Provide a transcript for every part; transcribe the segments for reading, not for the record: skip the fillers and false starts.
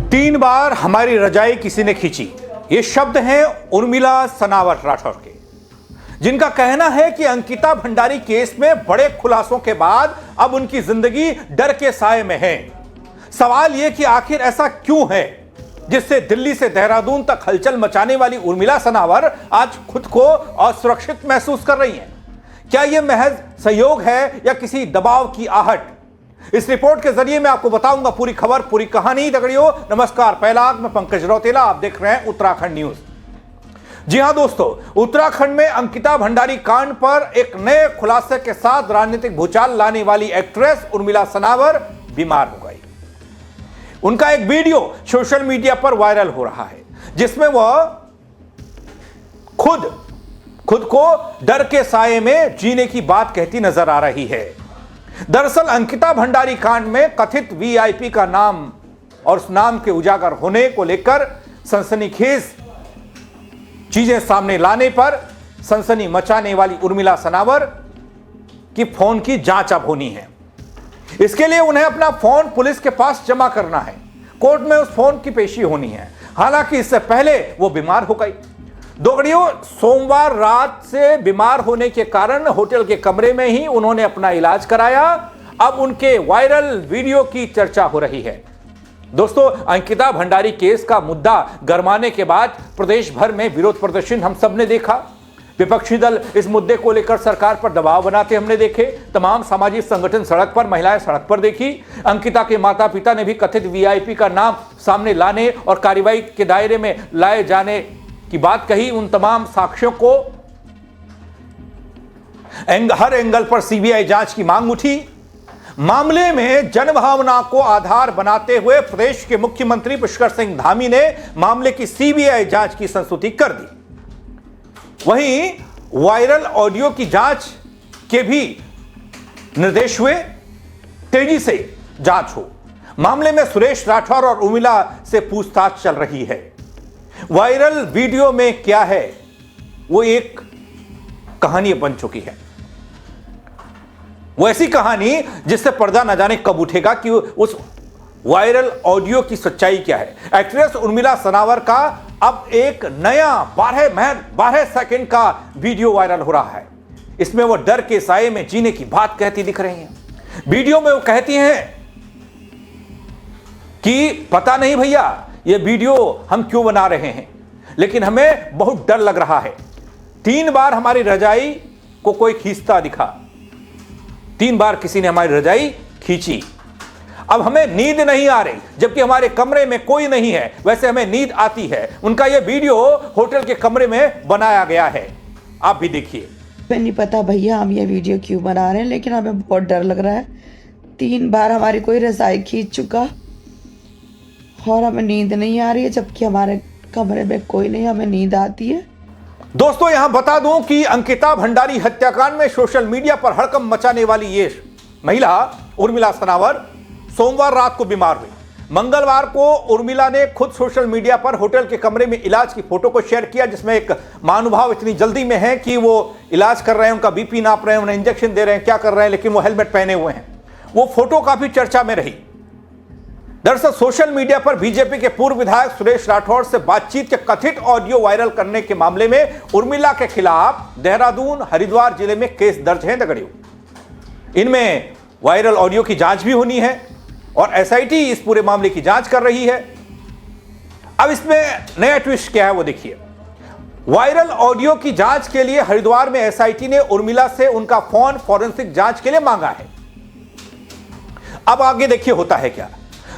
तीन बार हमारी रजाई किसी ने खींची, ये शब्द हैं उर्मिला सनावर राठौर के, जिनका कहना है कि अंकिता भंडारी केस में बड़े खुलासों के बाद अब उनकी जिंदगी डर के साए में है। सवाल यह कि आखिर ऐसा क्यों है जिससे दिल्ली से देहरादून तक हलचल मचाने वाली उर्मिला सनावर आज खुद को असुरक्षित महसूस कर रही हैं। क्या यह महज संयोग है या किसी दबाव की आहट? इस रिपोर्ट के जरिए मैं आपको बताऊंगा पूरी खबर, पूरी कहानी। दगड़ियों नमस्कार, पहला मैं पंकज रौतेला, आप देख रहे हैं उत्तराखंड न्यूज। जी हां दोस्तों, उत्तराखंड में अंकिता भंडारी कांड पर एक नए खुलासे के साथ राजनीतिक भूचाल लाने वाली एक्ट्रेस उर्मिला सनावर बीमार हो गई। उनका एक वीडियो सोशल मीडिया पर वायरल हो रहा है जिसमें वह खुद को डर के साए में जीने की बात कहती नजर आ रही है। दरअसल अंकिता भंडारी कांड में कथित वीआईपी का नाम और उस नाम के उजागर होने को लेकर सनसनीखेज चीजें सामने लाने पर सनसनी मचाने वाली उर्मिला सनावर की फोन की जांच अब होनी है। इसके लिए उन्हें अपना फोन पुलिस के पास जमा करना है, कोर्ट में उस फोन की पेशी होनी है। हालांकि इससे पहले वो बीमार हो गई। दोगड़ियों, सोमवार रात से बीमार होने के कारण होटल के कमरे में ही उन्होंने अपना इलाज कराया। अब उनके वायरल वीडियो की चर्चा हो रही है। दोस्तों, अंकिता भंडारी केस का मुद्दा गरमाने के बाद प्रदेश भर में विरोध प्रदर्शन हम सब ने देखा। विपक्षी दल इस मुद्दे को लेकर सरकार पर दबाव बनाते हमने देखे। तमाम सामाजिक संगठन सड़क पर, महिलाएं सड़क पर देखी। अंकिता के माता पिता ने भी कथित वीआईपी का नाम सामने लाने और कार्रवाई के दायरे में लाए जाने की बात कही। उन तमाम साक्ष्यों को हर एंगल पर सीबीआई जांच की मांग उठी। मामले में जनभावना को आधार बनाते हुए प्रदेश के मुख्यमंत्री पुष्कर सिंह धामी ने मामले की सीबीआई जांच की संस्तुति कर दी। वहीं वायरल ऑडियो की जांच के भी निर्देश हुए, तेजी से जांच हो। मामले में सुरेश राठौर और उर्मिला से पूछताछ चल रही है। वायरल वीडियो में क्या है, वो एक कहानी बन चुकी है। वो ऐसी कहानी जिससे पर्दा न जाने कब उठेगा कि उस वायरल ऑडियो की सच्चाई क्या है। एक्ट्रेस उर्मिला सनावर का अब एक नया 12 सेकंड का वीडियो वायरल हो रहा है। इसमें वो डर के साए में जीने की बात कहती दिख रही हैं। वीडियो में वो कहती हैं कि पता नहीं भैया ये वीडियो हम क्यों बना रहे हैं, लेकिन हमें बहुत डर लग रहा है। 3 बार हमारी रजाई को कोई खींचता दिखा, 3 बार किसी ने हमारी रजाई खींची। अब हमें नींद नहीं आ रही, जबकि हमारे कमरे में कोई नहीं है, वैसे हमें नींद आती है। उनका यह वीडियो होटल के कमरे में बनाया गया है, आप भी देखिए। हमें नहीं पता भैया हम ये वीडियो क्यों बना रहे हैं, लेकिन हमें बहुत डर लग रहा है। 3 बार हमारी कोई रजाई खींच चुका और हमें नींद नहीं आ रही है, जबकि हमारे कमरे में कोई नहीं, हमें नींद आती है। दोस्तों, यहां बता दूं कि अंकिता भंडारी हत्याकांड में सोशल मीडिया पर हड़कंप मचाने वाली ये महिला उर्मिला सनावर सोमवार रात को बीमार हुई। मंगलवार को उर्मिला ने खुद सोशल मीडिया पर होटल के कमरे में इलाज की फोटो को शेयर किया, जिसमें एक महानुभाव इतनी जल्दी में है कि वो इलाज कर रहे हैं, उनका बीपी नाप रहे हैं, उन्हें इंजेक्शन दे रहे हैं, क्या कर रहे हैं, लेकिन वो हेलमेट पहने हुए हैं। वो फोटो काफी चर्चा में रही। दरअसल सोशल मीडिया पर बीजेपी के पूर्व विधायक सुरेश राठौर से बातचीत के कथित ऑडियो वायरल करने के मामले में उर्मिला के खिलाफ देहरादून, हरिद्वार जिले में केस दर्ज हैं। दगड़ियों, इनमें वायरल ऑडियो की जांच भी होनी है और एसआईटी इस पूरे मामले की जांच कर रही है। अब इसमें नया ट्विस्ट क्या है वो देखिए। वायरल ऑडियो की जांच के लिए हरिद्वार में एसआईटी ने उर्मिला से उनका फोन फॉरेंसिक जांच के लिए मांगा है। अब आगे देखिए होता है क्या।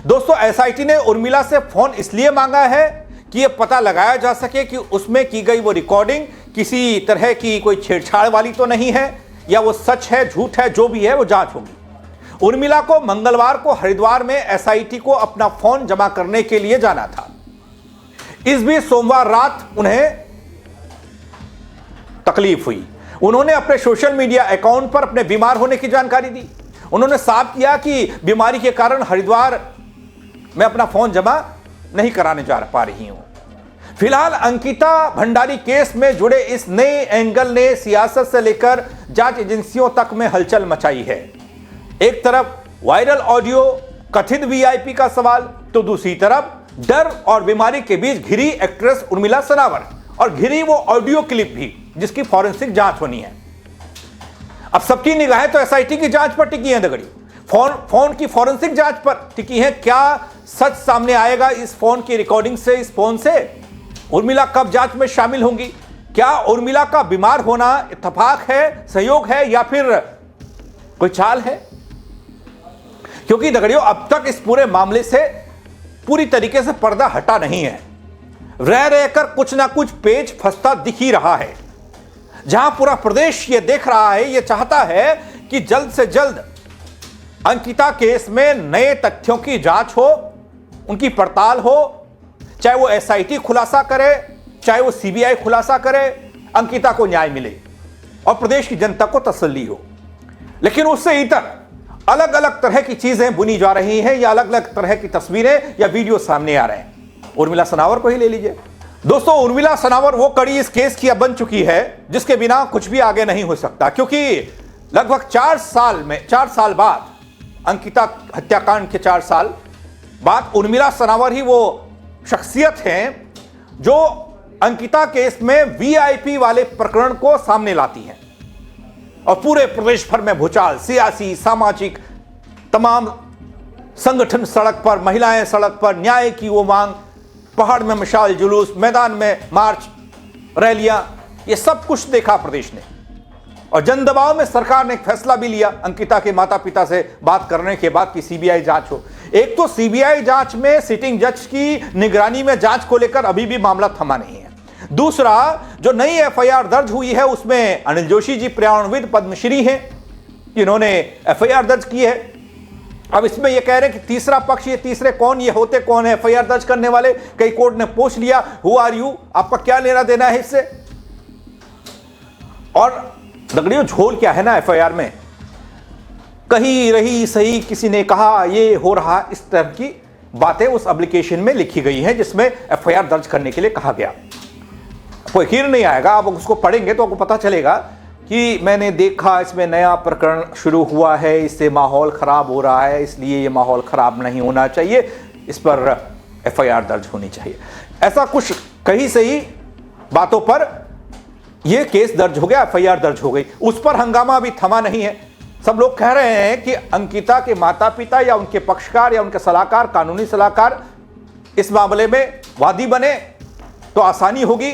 दोस्तों, एसआईटी ने उर्मिला से फोन इसलिए मांगा है कि यह पता लगाया जा सके कि उसमें की गई वो रिकॉर्डिंग किसी तरह की कोई छेड़छाड़ वाली तो नहीं है, या वो सच है, झूठ है, जो भी है वो जांच होगी। उर्मिला को मंगलवार को हरिद्वार में एसआईटी को अपना फोन जमा करने के लिए जाना था। इस बीच सोमवार रात उन्हें तकलीफ हुई। उन्होंने अपने सोशल मीडिया अकाउंट पर अपने बीमार होने की जानकारी दी। उन्होंने साफ किया कि बीमारी के कारण हरिद्वार में अपना फोन जमा नहीं कराने जा पा रही हूं। फिलहाल अंकिता भंडारी केस में जुड़े इस नए एंगल ने सियासत से लेकर जांच एजेंसियों तक में हलचल मचाई है। एक तरफ वायरल ऑडियो, कथित वीआईपी का सवाल, तो दूसरी तरफ डर और बीमारी के बीच घिरी एक्ट्रेस उर्मिला सनावर, और घिरी वो ऑडियो क्लिप भी जिसकी फॉरेंसिक जांच होनी है। अब सबकी निगाहें तो एसआईटी की जांच पर टिकी हैं दगड़ी, फोन की फॉरेंसिक जांच पर टिकी है। क्या सच सामने आएगा इस फोन की रिकॉर्डिंग से, इस फोन से? उर्मिला कब जांच में शामिल होंगी? क्या उर्मिला का बीमार होना इत्तेफाक है, सहयोग है, या फिर कोई चाल है? क्योंकि दगड़ियों अब तक इस पूरे मामले से पूरी तरीके से पर्दा हटा नहीं है। रह रहकर कुछ ना कुछ पेच फंसता दिख ही रहा है, जहां पूरा प्रदेश ये देख रहा है, ये चाहता है कि जल्द से जल्द अंकिता केस में नए तथ्यों की जांच हो, उनकी पड़ताल हो, चाहे वो एसआईटी खुलासा करे, चाहे वो सीबीआई खुलासा करे, अंकिता को न्याय मिले और प्रदेश की जनता को तसल्ली हो। लेकिन उससे इतर अलग अलग तरह की चीजें बुनी जा रही हैं, या अलग अलग तरह की तस्वीरें या वीडियो सामने आ रहे हैं। उर्मिला सनावर को ही ले लीजिए दोस्तों। उर्मिला सनावर वो कड़ी इस केस की अब बन चुकी है जिसके बिना कुछ भी आगे नहीं हो सकता, क्योंकि लगभग 4 साल बाद, अंकिता हत्याकांड के 4 साल बाद, उर्मिला सनावर ही वो शख्सियत हैं जो अंकिता केस में वीआईपी वाले प्रकरण को सामने लाती हैं और पूरे प्रदेश भर में भूचाल, सियासी, सामाजिक, तमाम संगठन सड़क पर, महिलाएं सड़क पर, न्याय की वो मांग, पहाड़ में मशाल जुलूस, मैदान में मार्च, रैलियां, ये सब कुछ देखा प्रदेश ने। और जन दबाव में सरकार ने एक फैसला भी लिया अंकिता के माता पिता से बात करने के बाद कि सीबीआई जांच हो। एक तो सीबीआई जांच में सिटिंग जज की निगरानी में जांच को लेकर अभी भी मामला थमा नहीं है। दूसरा, जो नई एफआईआर दर्ज हुई है उसमें अनिल जोशी जी पर्यावरणविद पद्मश्री हैं, जिन्होंने एफआईआर दर्ज की है। अब इसमें यह कह रहे हैं कि तीसरा पक्ष, ये तीसरे कौन, ये होते कौन है एफआईआर दर्ज करने वाले? कई कोर्ट ने पूछ लिया, हु आर यू, आपका क्या लेना देना है इससे? और दगड़ियों झोल क्या है ना एफआईआर में, कहीं रही सही, किसी ने कहा ये हो रहा, इस तरह की बातें उस एप्लीकेशन में लिखी गई हैं जिसमें एफआईआर दर्ज करने के लिए कहा गया। आपको यकीन नहीं आएगा, आप उसको पढ़ेंगे तो आपको पता चलेगा कि मैंने देखा इसमें नया प्रकरण शुरू हुआ है, इससे माहौल खराब हो रहा है, इसलिए ये माहौल खराब नहीं होना चाहिए, इस पर एफआईआर दर्ज होनी चाहिए। ऐसा कुछ कहीं सही बातों पर यह केस दर्ज हो गया, एफआईआर दर्ज हो गई। उस पर हंगामा अभी थमा नहीं है। सब लोग कह रहे हैं कि अंकिता के माता पिता या उनके पक्षकार या उनके सलाहकार, कानूनी सलाहकार इस मामले में वादी बने तो आसानी होगी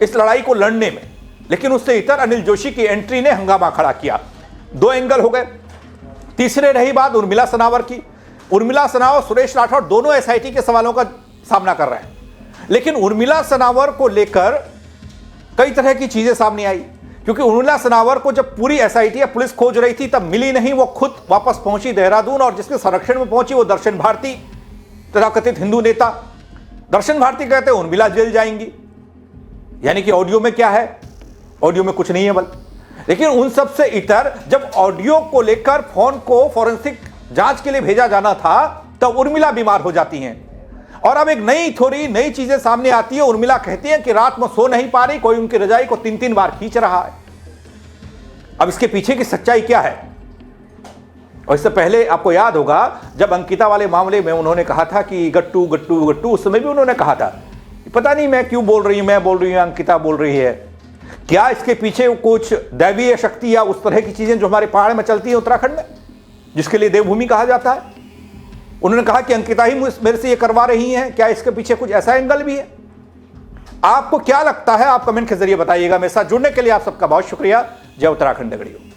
इस लड़ाई को लड़ने में। लेकिन उससे इतर अनिल जोशी की एंट्री ने हंगामा खड़ा किया। 2 एंगल हो गए। तीसरे रही बात उर्मिला सनावर की। उर्मिला सनावर, सुरेश राठौर दोनों एसआईटी के सवालों का सामना कर रहे हैं, लेकिन उर्मिला सनावर को लेकर कई तरह की चीजें सामने आई, क्योंकि उर्मिला सनावर को जब पूरी एसआईटी या पुलिस खोज रही थी तब मिली नहीं। वो खुद वापस पहुंची देहरादून, और जिसके संरक्षण में पहुंची वो दर्शन भारती, तथाकथित हिंदू नेता। दर्शन भारती कहते हैं उर्मिला जेल जाएंगी, यानी कि ऑडियो में क्या है? ऑडियो में कुछ नहीं है बल। लेकिन उन सब से इतर जब ऑडियो को लेकर फोन को फॉरेंसिक जांच के लिए भेजा जाना था तब उर्मिला बीमार हो जाती हैं। और अब एक नई थोड़ी नई चीजें सामने आती है। उर्मिला कहती है कि रात में सो नहीं पा रही, कोई उनकी रजाई को 3-3 बार खींच रहा है। अब इसके पीछे की सच्चाई क्या है? और इससे पहले आपको याद होगा जब अंकिता वाले मामले में उन्होंने कहा था कि गट्टू गट्टू गट्टू, उस समय भी उन्होंने कहा था पता नहीं मैं क्यों बोल रही हूं, मैं बोल रही हूं, अंकिता बोल रही है। क्या इसके पीछे कुछ दैवीय शक्ति या उस तरह की चीजें जो हमारे पहाड़ में चलती है उत्तराखंड में, जिसके लिए देवभूमि कहा जाता है? उन्होंने कहा कि अंकिता ही मेरे से ये करवा रही हैं। क्या इसके पीछे कुछ ऐसा एंगल भी है? आपको क्या लगता है? आप कमेंट के जरिए बताइएगा। मेरे साथ जुड़ने के लिए आप सबका बहुत शुक्रिया। जय उत्तराखंड दगड़ियों।